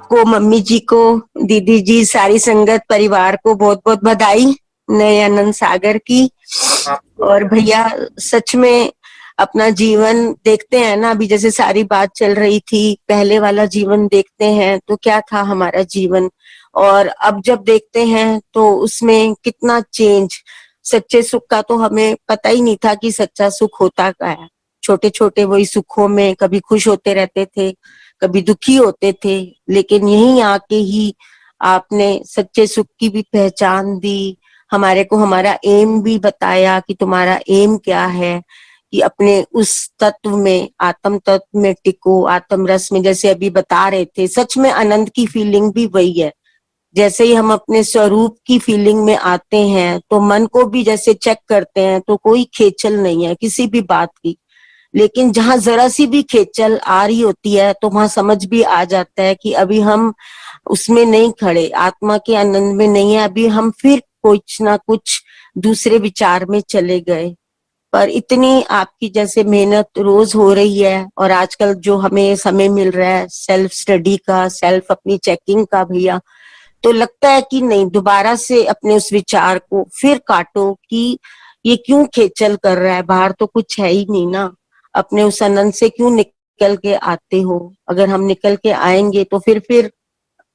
आपको, मम्मी जी को, दीदी जी, सारी संगत परिवार को बहुत बहुत बधाई नए आनंद सागर की। आपको और भी। भैया, सच में अपना जीवन देखते हैं ना, अभी जैसे सारी बात चल रही थी, पहले वाला जीवन देखते हैं तो क्या था हमारा जीवन, और अब जब देखते हैं तो उसमें कितना चेंज। सच्चे सुख का तो हमें पता ही नहीं था कि सच्चा सुख होता क्या है। छोटे छोटे वही सुखों में कभी खुश होते रहते थे, कभी दुखी होते थे, लेकिन यहीं आके ही आपने सच्चे सुख की भी पहचान दी, हमारे को हमारा एम भी बताया कि तुम्हारा एम क्या है, कि अपने उस तत्व में, आत्म तत्व में टिको, आत्म रस में, जैसे अभी बता रहे थे, सच में आनंद की फीलिंग भी वही है। जैसे ही हम अपने स्वरूप की फीलिंग में आते हैं तो मन को भी जैसे चेक करते हैं तो कोई खेचल नहीं है किसी भी बात की, लेकिन जहां जरा सी भी खेचल आ रही होती है तो वहां समझ भी आ जाता है कि अभी हम उसमें नहीं खड़े, आत्मा के आनंद में नहीं है, अभी हम फिर कुछ ना कुछ दूसरे विचार में चले गए। पर इतनी आपकी जैसे मेहनत रोज हो रही है, और आजकल जो हमें समय मिल रहा है सेल्फ स्टडी का, सेल्फ अपनी चेकिंग का भैया, तो लगता है कि नहीं, दोबारा से अपने उस विचार को फिर काटो कि ये क्यों खेचल कर रहा है, बाहर तो कुछ है ही नहीं ना। अपने उस आनंद से क्यों निकल के आते हो? अगर हम निकल के आएंगे तो फिर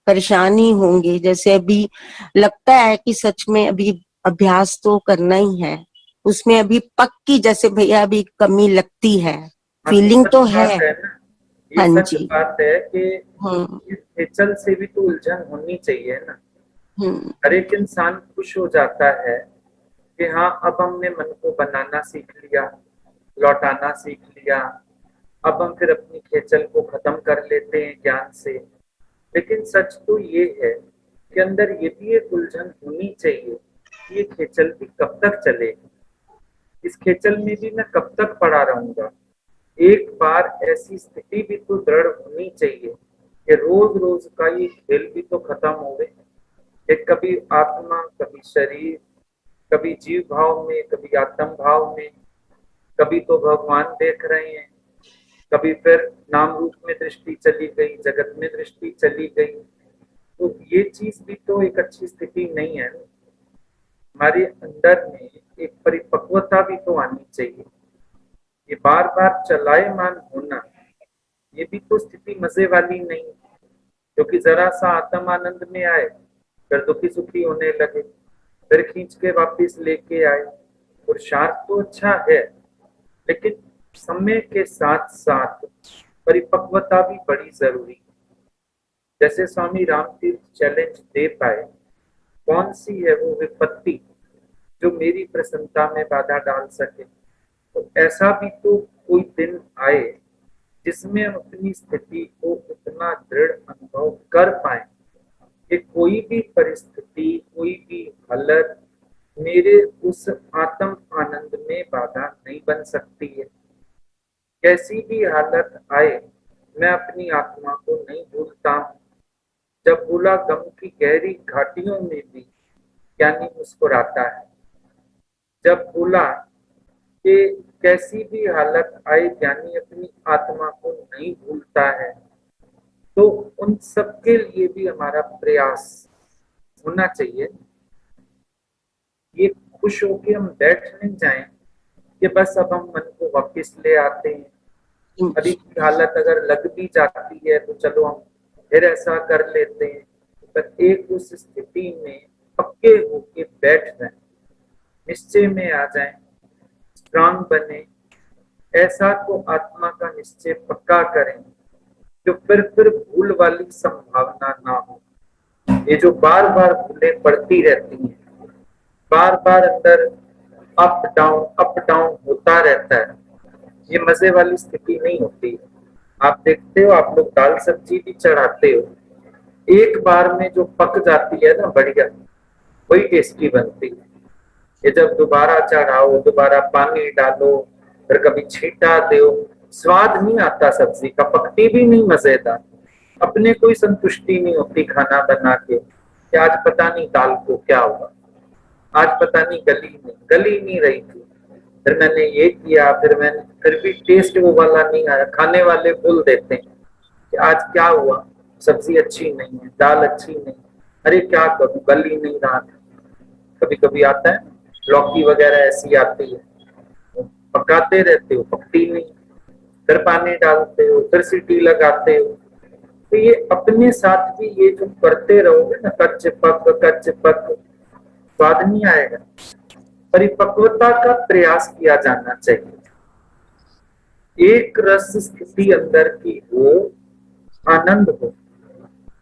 परेशान ही होंगे। जैसे अभी लगता है कि सच में अभी अभ्यास तो करना ही है, उसमें अभी पक्की जैसे भैया अभी कमी लगती है, हाँ, तो फीलिंग सच तो है। बात है ना। ये हाँ सच जी। बात है कि हम्म। इस हिचल से भी तो उलझन होनी चाहिए ना। हम्म। हर एक इंसान खुश हो जाता है कि हाँ, अब हमने मन को बनाना सीख लिया, लौटाना सीख लिया। अब हम फिर अपनी खेचल को खत्म कर लेते हैं ज्ञान से। लेकिन सच तो ये है कि अंदर ये भी एक उलझन होनी चाहिए कि ये खेचल भी कब तक चलेगी। इस खेचल में भी मैं कब तक पड़ा रहूंगा। एक बार ऐसी स्थिति भी तो दृढ़ होनी चाहिए कि रोज रोज का ये खेल भी तो खत्म हो गए। एक कभी आत्मा, कभी शरीर, कभी जीव भाव में, कभी आत्म भाव में, कभी तो भगवान देख रहे हैं, कभी फिर नाम रूप में दृष्टि चली गई, जगत में दृष्टि चली गई। तो ये चीज भी तो एक अच्छी स्थिति नहीं है। हमारे अंदर में एक परिपक्वता भी तो आनी चाहिए। ये बार बार चलायमान होना, ये भी तो स्थिति मजे वाली नहीं, क्योंकि जरा सा आत्म आनंद में आए, फिर दुखी सुखी होने लगे, फिर खींच के वापिस लेके आए। पुरुषार्थ तो अच्छा है, लेकिन समय के साथ साथ परिपक्वता भी बड़ी जरूरी है। जैसे स्वामी रामतीर्थ चैलेंज दे पाए, कौन सी है वो विपत्ति जो मेरी प्रसन्नता में बाधा डाल सके। तो ऐसा भी तो कोई दिन आए जिसमें हम अपनी स्थिति को इतना दृढ़ अनुभव कर पाए कि कोई भी परिस्थिति, कोई भी हालत मेरे उस आत्म आनंद में बाधा नहीं बन सकती है। कैसी भी हालत आए, मैं अपनी आत्मा को नहीं भूलता हूँ। जब भूला गम की गहरी घाटियों में भी ज्ञानी मुस्कुराता है। जब भूला कि कैसी भी हालत आए, ज्ञानी अपनी आत्मा को नहीं भूलता है। तो उन सबके लिए भी हमारा प्रयास होना चाहिए। ये खुश होके हम बैठ नहीं जाएं कि बस अब हम मन को वापस ले आते हैं। अभी की हालत अगर लग भी जाती है तो चलो हम फिर ऐसा कर लेते हैं। पर एक उस स्थिति में पक्के होके बैठ जाएं, निश्चय में आ जाएं, स्ट्रांग बने। ऐसा तो आत्मा का निश्चय पक्का करें जो फिर भूल वाली संभावना ना हो। ये जो बार बार भूलें पड़ती रहती हैं, बार बार अंदर अप डाउन होता रहता है, ये मजे वाली स्थिति नहीं होती। आप देखते हो, आप लोग दाल सब्जी भी चढ़ाते हो, एक बार में जो पक जाती है ना बढ़िया, वही टेस्टी बनती है। ये जब दोबारा चढ़ाओ, दोबारा पानी डालो, फिर कभी छींटा दो, स्वाद नहीं आता सब्जी का, पकती भी नहीं मजेदार। अपने कोई संतुष्टि नहीं होती खाना बना के कि आज पता नहीं दाल को क्या हुआ, आज पता नहीं गली नहीं रही थी, फिर मैंने ये किया, फिर भी टेस्ट वो वाला नहीं आया। खाने वाले भूल देते हैं कि आज क्या हुआ, सब्जी अच्छी नहीं है, दाल अच्छी नहीं, अरे क्या करूं, गल ही नहीं रहा था। कभी कभी आता है लौकी वगैरह ऐसी आती है, पकाते रहते हो, पकती नहीं, फिर पानी डालते हो, फिर सीटी लगाते हो। तो ये अपने साथ भी ये जो करते रहोगे ना, कच्च पक, स्वाद नहीं आएगा। परिपक्वता का प्रयास किया जाना चाहिए। एक रस स्थिति अंदर की हो, आनंद हो।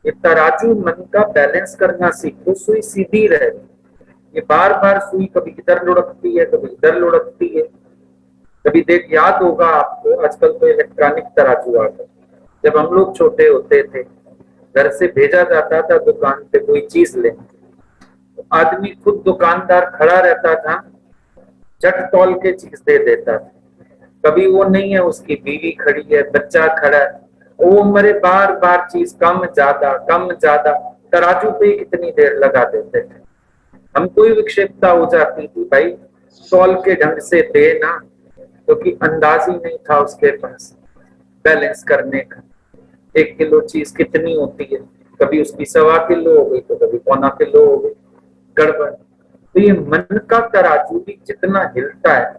ये तराजू मन का बैलेंस करना सीखो, सुई सीधी रहे। ये बार बार सुई कभी इधर लुढ़कती है, कभी इधर लुढ़कती है। कभी देख, याद होगा आपको, आजकल तो इलेक्ट्रॉनिक तराजू आ गए। जब हम लोग छोटे होते थे, घर से भेजा जाता था दुकान पे कोई चीज लेने, तो आदमी खुद दुकानदार खड़ा रहता था, झट तौल के चीज दे देता था। कभी वो नहीं है, उसकी बीवी खड़ी है, बच्चा खड़ा है, वो मरे बार बार चीज कम ज्यादा कम ज्यादा, तराजू पे ही कितनी देर लगा देते थे। हमको ही विक्षेपता हो जाती थी, भाई तौल के ढंग से दे ना, क्योंकि अंदाज ही नहीं था उसके पास बैलेंस करने का। 1 किलो चीज कितनी होती है, कभी उसकी 1.25 किलो हो गई तो कभी 1.25 किलो हो गई, गड़बड़। तो ये मन का तराजू भी जितना हिलता है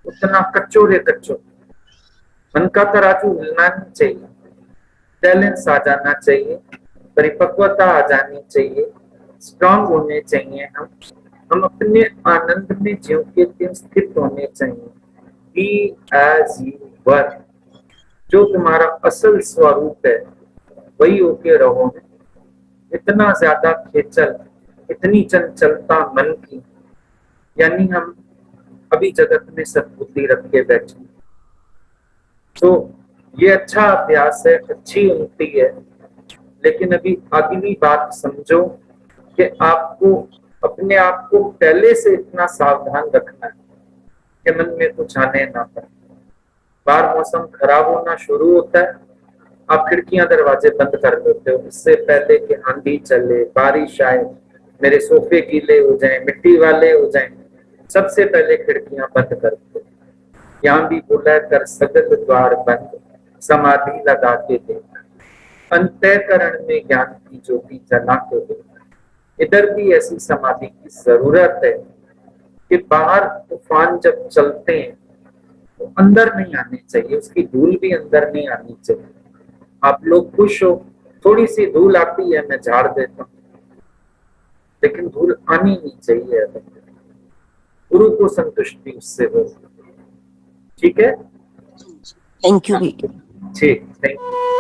उतना कच्चो रे कच्चो। मन का तराजू हिलना नहीं चाहिए, बैलेंस आ जाना चाहिए, परिपक्वता आ जानी चाहिए, स्ट्रांग होने चाहिए। हम अपने आनंद में ज्यों के त्यों स्थित होने चाहिए। बी एज यू वर, जो तुम्हारा असल स्वरूप है वही होके रहो। इतना ज्यादा खेचल, इतनी चंचलता मन की, यानी हम अभी जगत में सद्बुद्धि रख के बैठे। तो ये अच्छा अभ्यास है, अच्छी उन्नति है, लेकिन अभी अगली बात समझो कि आपको अपने आप को पहले से इतना सावधान रखना है कि मन में कुछ आने ना पाए। बाहर मौसम खराब होना शुरू होता है, आप खिड़कियां दरवाजे बंद कर देते हो, इससे पहले कि आंधी चले, बारिश आए, मेरे सोफे गीले हो जाएं, मिट्टी वाले हो जाएं, सबसे पहले खिड़कियां बंद कर दो। यहाँ भी बोला कर सगल द्वार बंद, समाधि लगा के देखा, अंतःकरण में ज्ञान की ज्योति जला के देखा। इधर भी ऐसी समाधि की जरूरत है कि बाहर तूफान जब चलते हैं तो अंदर नहीं आने चाहिए, उसकी धूल भी अंदर नहीं आनी चाहिए। आप लोग खुश हो, थोड़ी सी धूल आती है मैं झाड़ देता हूँ, लेकिन धूल आनी नहीं चाहिए। गुरु को संतुष्टि उससे हो। ठीक है, थैंक यू भैया। ठीक, थैंक यू।